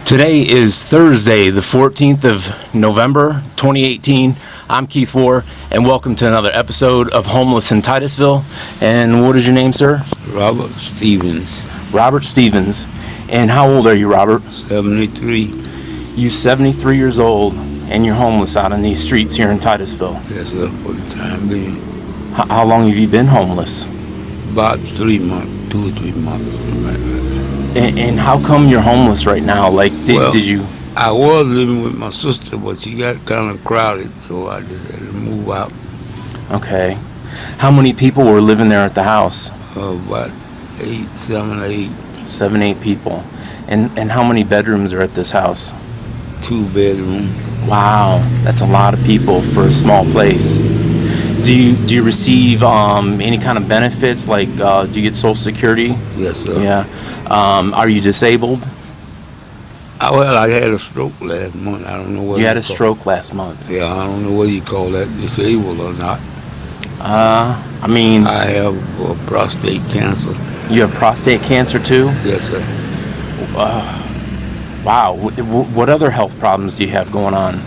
Today is Thursday, the 14th of November, 2018. I'm Keith Warr, and welcome to another episode of Homeless in Titusville. And what is your name, sir? Robert Stevens. Robert Stevens. And how old are you, Robert? 73. You're 73 years old, and you're homeless out on these streets here in Titusville. Yes, sir, for the time being. How long have you been homeless? About 3 months, 2 or 3 months. And how come you're homeless right now? Like, did you? I was living with my sister, but she got kind of crowded, so I just had to move out. Okay. How many people were living there at the house? About 7 or 8. 7, 8 people. And how many bedrooms are at this house? 2 bedrooms. Wow, that's a lot of people for a small place. Do you receive any kind of benefits? Like, do you get Social Security? Yes, sir. Yeah. Are you disabled? I had a stroke last month. I don't know what you had a stroke last month. Yeah, I don't know what you call that, disabled or not. I have prostate cancer. You have prostate cancer too? Yes, sir. Wow. What other health problems do you have going on?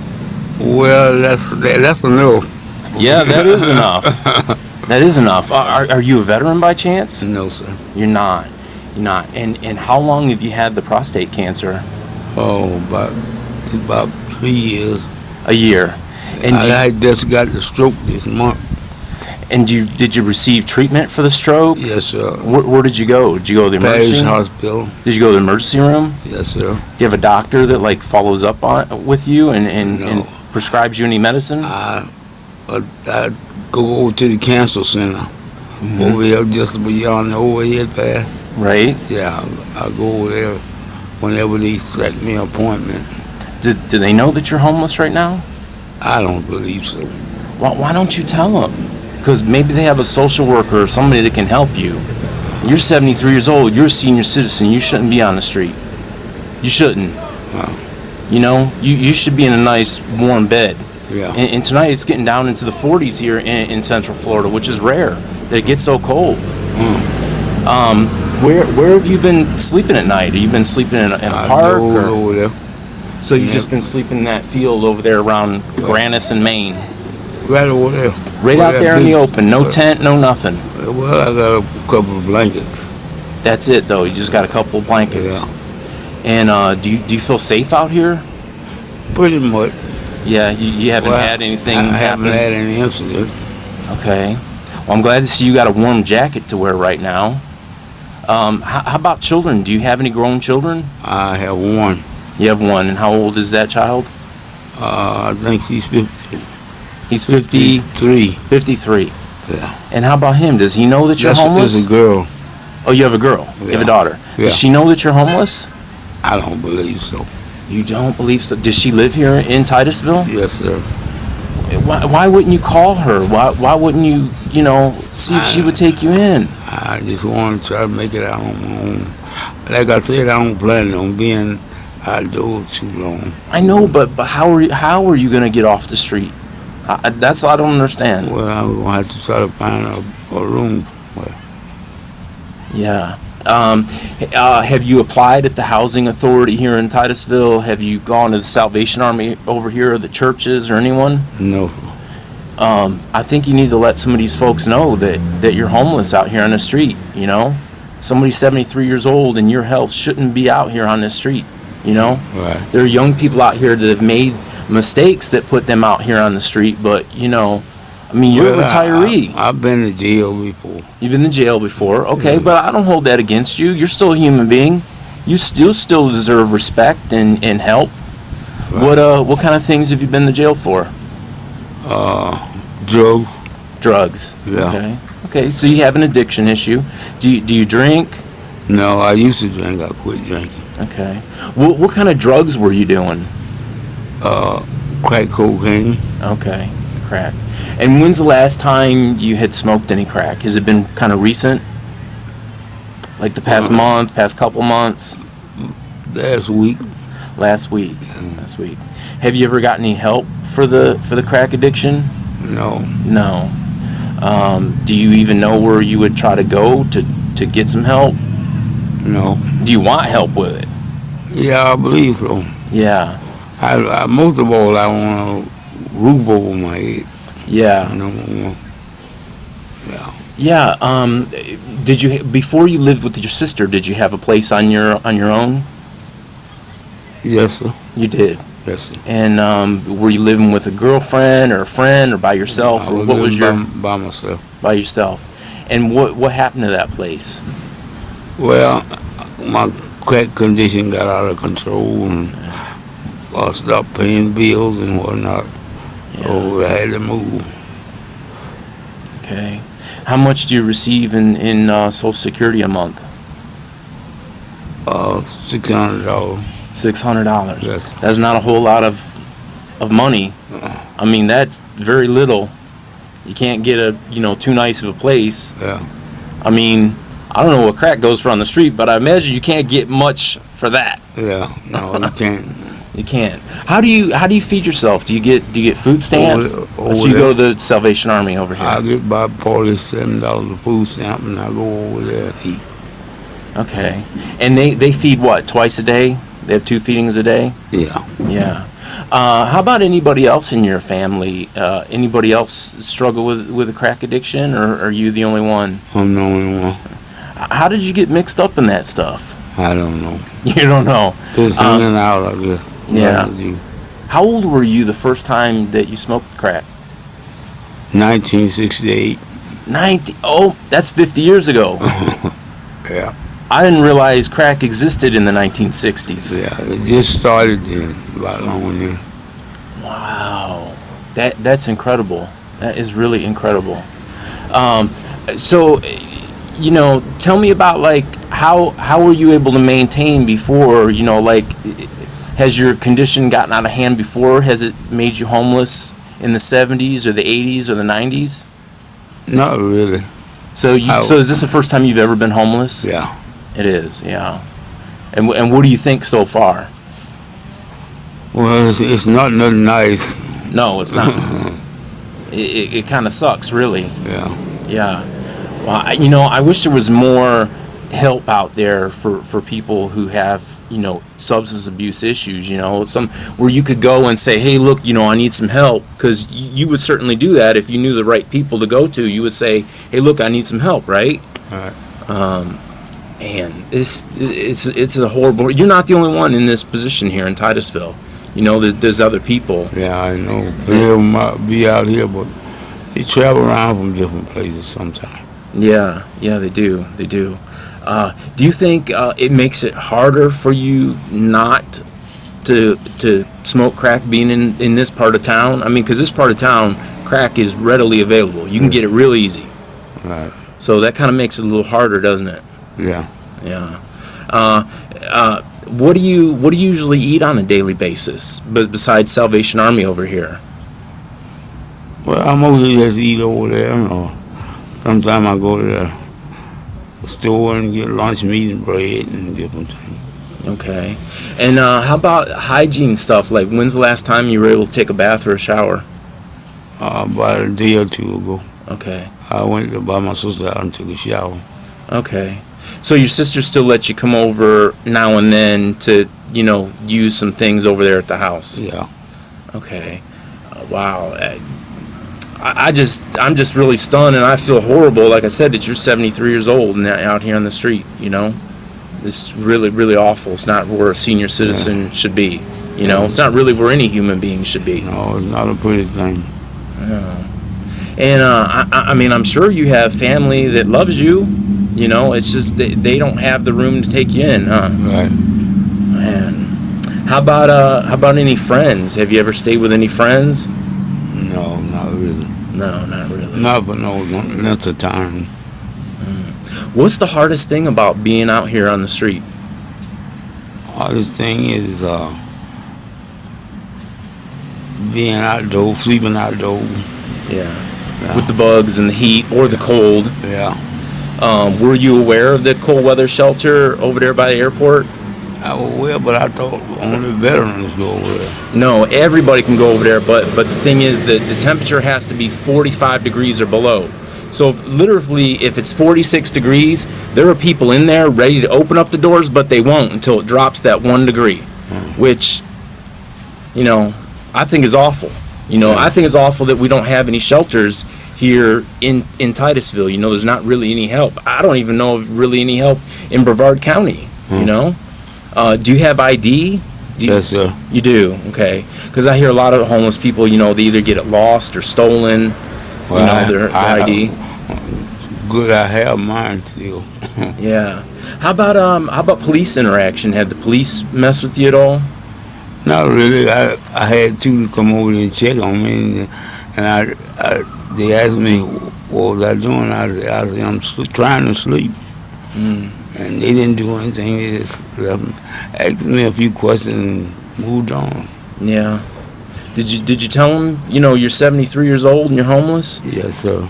Well, that's enough. Yeah, that is enough. That is enough. Are you a veteran by chance? No, sir. You're not. You're not. And how long have you had the prostate cancer? Oh, about 3 years. A year. And I just got the stroke this month. And did you receive treatment for the stroke? Yes, sir. Where did you go? Did you go to the emergency room? Hospital. Did you go to the emergency room? Yes, sir. Do you have a doctor that like follows up with you and prescribes you any medicine? I go over to the cancer center over here, just beyond the overhead path. Right. Yeah, I go over there whenever they set me an appointment. Do they know that you're homeless right now? I don't believe so. Why don't you tell them? Because maybe they have a social worker or somebody that can help you. You're 73 years old. You're a senior citizen. You shouldn't be on the street. You shouldn't. Wow. You know, you should be in a nice warm bed. Yeah. And tonight it's getting down into the 40s here in Central Florida, which is rare that it gets so cold. Where have you been sleeping at night? Have you been sleeping in a park? Or? Over there. So you've just been sleeping in that field over there around Grannis and Maine? Right over there. Right out there in the open. No tent, no nothing. Well, I got a couple of blankets. That's it, though. You just got a couple of blankets. Yeah. And do you feel safe out here? Pretty much. Yeah, you haven't had anything I happen? haven't had any incidents. Okay. Well, I'm glad to see you got a warm jacket to wear right now. How about children? Do you have any grown children? I have one. You have one. And how old is that child? I think he's 50. He's 53. 53. Yeah. And how about him? Does he know that you're homeless? That's a girl. Oh, you have a girl. Yeah. You have a daughter. Yeah. Does she know that you're homeless? I don't believe so. You don't believe so? Does she live here in Titusville? Yes, sir. Why wouldn't you call her? Why wouldn't you, see if she would take you in? I just want to try to make it out on my own. Like I said, I don't plan on being outdoors too long. I know, but how are you going to get off the street? That's what I don't understand. Well, I'm going to have to try to find a room somewhere. Yeah. Have you applied at the housing authority here in Titusville? Have you gone to the Salvation Army over here, or the churches, or anyone? No. I think you need to let some of these folks know that you're homeless out here on the street. Somebody 73 years old and your health shouldn't be out here on the street. Right. There are young people out here that have made mistakes that put them out here on the street, but you're a retiree. I've been to jail before. You've been to jail before, okay, Yeah. but I don't hold that against you. You're still a human being. You still deserve respect and help. Right. What kind of things have you been to jail for? Drugs. Drugs. Yeah. Okay. So you have an addiction issue. Do you drink? No, I used to drink. I quit drinking. Okay. What kind of drugs were you doing? Crack cocaine. Okay, crack. And when's the last time you had smoked any crack? Has it been kind of recent? Like the past month, past couple months? Last week. Last week. Have you ever got any help for the crack addiction? No. No. Do you even know where you would try to go to get some help? No. Do you want help with it? Yeah, I believe so. Yeah, Most of all, I want a roof over my head. yeah, Number one. Yeah. yeah. Did you before you lived with your sister? Did you have a place on your own? Yes, sir. You did. Yes, sir. And were you living with a girlfriend or a friend or by yourself, I or was what was living your by myself. by yourself? And what happened to that place? Well, my crack condition got out of control, and I stopped paying bills and whatnot. So I had to move. Okay. How much do you receive in Social Security a month? $600. $600. Yes. That's not a whole lot of money. I mean, that's very little. You can't get too nice of a place. Yeah. I mean, I don't know what crack goes for on the street, but I imagine you can't get much for that. Yeah. No, you can't. You can't. How do you feed yourself? Do you get food stamps? Over So you there. go to the Salvation Army over here. I get about $47 a food stamp, and I go over there and eat. Okay. And they feed what, twice a day? They have 2 feedings a day? Yeah. Yeah. How about anybody else in your family? Anybody else struggle with a crack addiction, or are you the only one? I'm the only one. How did you get mixed up in that stuff? I don't know. You don't know. Just hanging out, I guess. Yeah. Like you. How old were you the first time that you smoked crack? 1968. 90. Oh, that's 50 years ago. Yeah. I didn't realize crack existed in the 1960s. Yeah. It just started then, about long then. Wow, that's incredible. That is really incredible. So, tell me about like how were you able to maintain before? Has your condition gotten out of hand before? Has it made you homeless in the 70s or the 80s or the 90s? Not really. So is this the first time you've ever been homeless? Yeah. It is, yeah. And what do you think so far? Well, it's not nothing nice. No, it's not. It kind of sucks, really. Yeah. Yeah. Well, I wish there was more help out there for people who have, substance abuse issues, where you could go and say, hey, look, I need some help, because you would certainly do that if you knew the right people to go to. You would say, hey, look, I need some help, right? All right. And it's a horrible. You're not the only one in this position here in Titusville. There's other people. Yeah, I know. They might be out here, but they travel around from different places sometimes. Yeah, they do. They do. Do you think it makes it harder for you not to smoke crack being in this part of town? I mean, because this part of town, crack is readily available. You can get it real easy. Right. So that kind of makes it a little harder, doesn't it? Yeah. Yeah. What do you usually eat on a daily basis, besides Salvation Army over here? Well, I mostly just eat over there, or sometimes I go to the store and get lunch meat and bread and different things. Okay. And how about hygiene stuff? Like, when's the last time you were able to take a bath or a shower? About a day or two ago. Okay. I went to buy my sister out and took a shower. Okay. So your sister still lets you come over now and then to, use some things over there at the house? Yeah. Okay. Wow. I'm just really stunned, and I feel horrible, like I said, that you're 73 years old and out here on the street, It's really, really awful. It's not where a senior citizen should be, It's not really where any human being should be. No, it's not a pretty thing. Yeah. And, I mean, I'm sure you have family that loves you, It's just they don't have the room to take you in, huh? Right. Man. How about any friends? Have you ever stayed with any friends? No, not really. No, not really. Not for no length of time. What's the hardest thing about being out here on the street? Hardest thing is being outdoors, sleeping outdoors. Yeah. With the bugs and the heat or the cold. Yeah. Were you aware of the cold weather shelter over there by the airport? I was aware, but I thought only veterans go over there. No, everybody can go over there, but the thing is that the temperature has to be 45 degrees or below. So literally, if it's 46 degrees, there are people in there ready to open up the doors, but they won't until it drops that 1 degree, which, you know, I think is awful. You know, I think it's awful that we don't have any shelters here in Titusville. You know, there's not really any help. I don't even know of really any help in Brevard County, you know. Do you have ID? Yes, sir. You do? Okay. Because I hear a lot of homeless people, you know, they either get it lost or stolen, Well, you know, their ID. Good, I have mine still. Yeah. How about police interaction? Had the police mess with you at all? Not really. I had two to come over and check on me, and they asked me what was I doing. I said I'm trying to sleep, and they didn't do anything. They just asked me a few questions and moved on. Yeah. Did you tell them, you know, you're 73 years old and you're homeless? Yes, sir.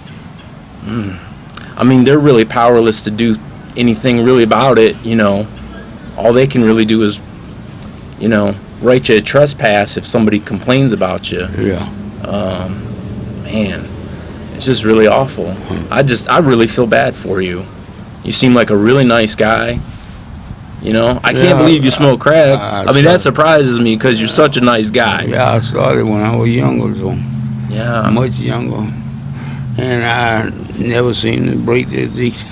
I mean, they're really powerless to do anything really about it. You know, all they can really do is, you know, write you a trespass if somebody complains about you. Yeah. Man, it's just really awful. I really feel bad for you. You seem like a really nice guy. You know, I can't believe you smoke crack. I mean, that surprises me because you're such a nice guy. Yeah, I started when I was younger, so Yeah. much younger, and I never seemed to break the addiction.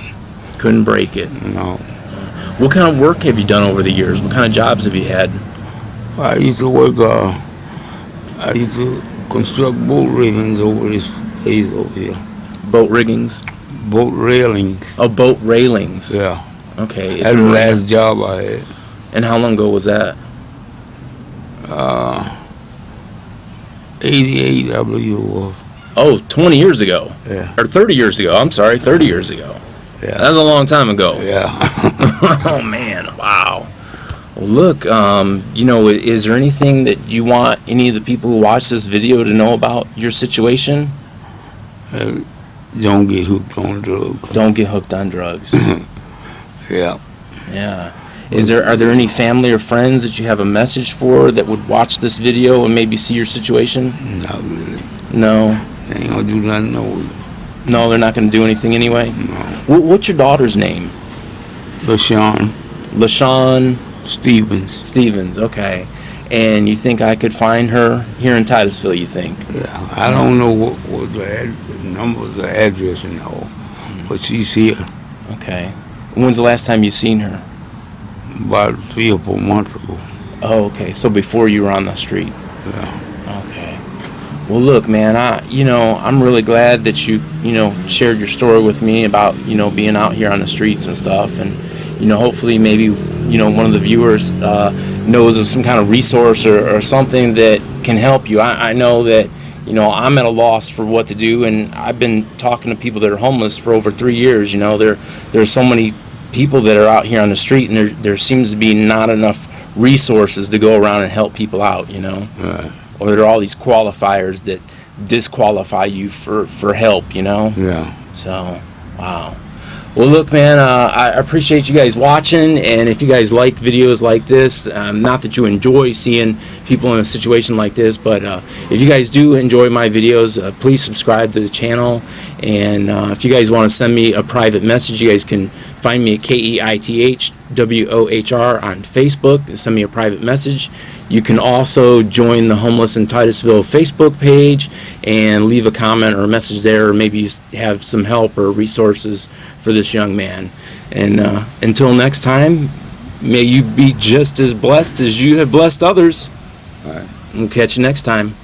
Couldn't break it. No. What kind of work have you done over the years? What kind of jobs have you had? I used to work. I used to construct boat railings over this place over here. Boat riggings? Boat railings. Oh, boat railings. Yeah. Okay. That's the last job I had. And how long ago was that? 88, I believe it was. Oh, 20 years ago. Yeah. Or 30 years ago. I'm sorry, 30 years ago. Yeah. That's a long time ago. Yeah. Oh, man. Wow. Well, look, you know, is there anything that you want any of the people who watch this video to know about your situation? Don't get hooked on drugs. Don't get hooked on drugs. Yeah. Yeah. Are there any family or friends that you have a message for that would watch this video and maybe see your situation? Not really. No. They ain't gonna do nothing, no. No, they're not going to do anything anyway? No. What's your daughter's name? LaShawn LaShawn Stevens. Okay. And you think I could find her here in Titusville, you think? Yeah. I don't know what the number, the address and all, but she's here. Okay. When's the last time you seen her? About 3 or 4 months ago. Oh, okay. So before you were on the street. Yeah. Okay. Well, look, man, I'm really glad that you shared your story with me about, being out here on the streets and stuff. And, hopefully maybe, one of the viewers knows of some kind of resource or something that can help you. I know that, I'm at a loss for what to do. And I've been talking to people that are homeless for over 3 years. There's so many people that are out here on the street, and there seems to be not enough resources to go around and help people out, Right. Or there are all these qualifiers that disqualify you for help, Yeah. So, wow. Well, look, man, I appreciate you guys watching, and if you guys like videos like this, not that you enjoy seeing people in a situation like this, but if you guys do enjoy my videos, please subscribe to the channel, and if you guys want to send me a private message, you guys can find me at KEITHWOHR on Facebook and send me a private message. You can also join the Homeless in Titusville Facebook page and leave a comment or a message there, or maybe have some help or resources for this young man. And until next time, may you be just as blessed as you have blessed others. All right. We'll catch you next time.